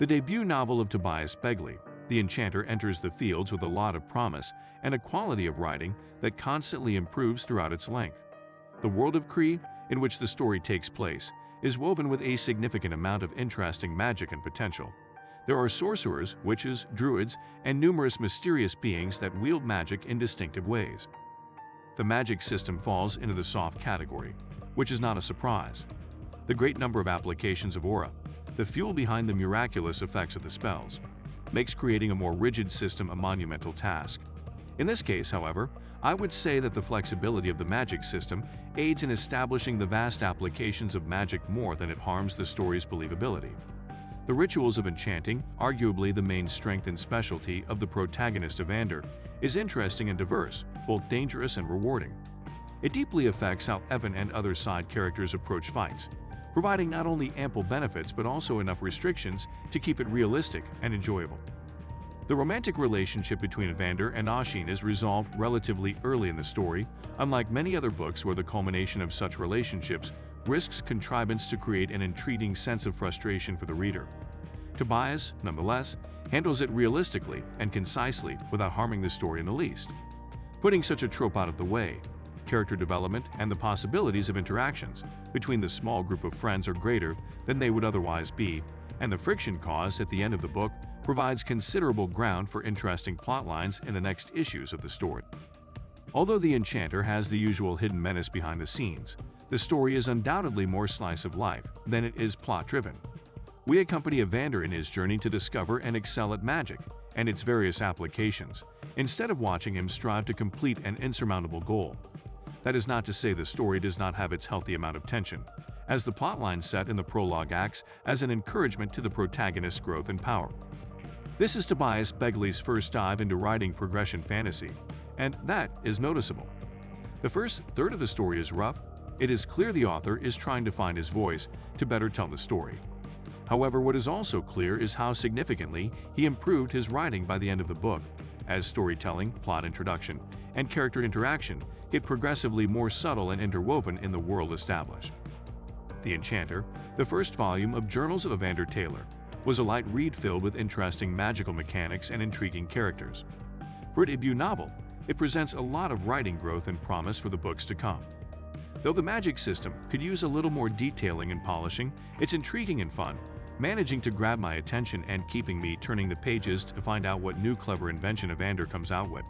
The debut novel of Tobias Begley, The Enchanter, enters the fields with a lot of promise and a quality of writing that constantly improves throughout its length. The world of Cree, in which the story takes place, is woven with a significant amount of interesting magic and potential. There are sorcerers, witches, druids, and numerous mysterious beings that wield magic in distinctive ways. The magic system falls into the soft category, which is not a surprise. The great number of applications of aura, the fuel behind the miraculous effects of the spells, makes creating a more rigid system a monumental task. In this case, however, I would say that the flexibility of the magic system aids in establishing the vast applications of magic more than it harms the story's believability. The rituals of enchanting, arguably the main strength and specialty of the protagonist Evander, is interesting and diverse, both dangerous and rewarding. It deeply affects how Evan and other side characters approach fights, providing not only ample benefits but also enough restrictions to keep it realistic and enjoyable. The romantic relationship between Evander and Ashin is resolved relatively early in the story, unlike many other books where the culmination of such relationships risks contrivance to create an intriguing sense of frustration for the reader. Tobias, nonetheless, handles it realistically and concisely without harming the story in the least. Putting such a trope out of the way, character development and the possibilities of interactions between the small group of friends are greater than they would otherwise be, and the friction caused at the end of the book provides considerable ground for interesting plotlines in the next issues of the story. Although The Enchanter has the usual hidden menace behind the scenes, the story is undoubtedly more slice of life than it is plot-driven. We accompany Evander in his journey to discover and excel at magic and its various applications, instead of watching him strive to complete an insurmountable goal. That is not to say the story does not have its healthy amount of tension, as the plotline set in the prologue acts as an encouragement to the protagonist's growth and power. This is Tobias Begley's first dive into writing progression fantasy, and that is noticeable. The first third of the story is rough. It is clear the author is trying to find his voice to better tell the story. However, what is also clear is how significantly he improved his writing by the end of the book, as storytelling, plot introduction, and character interaction get progressively more subtle and interwoven in the world established. The Enchanter, the first volume of Journals of Evander Tailor, was a light read filled with interesting magical mechanics and intriguing characters. For a debut novel, it presents a lot of writing growth and promise for the books to come. Though the magic system could use a little more detailing and polishing, it's intriguing and fun, managing to grab my attention and keeping me turning the pages to find out what new clever invention Evander comes out with.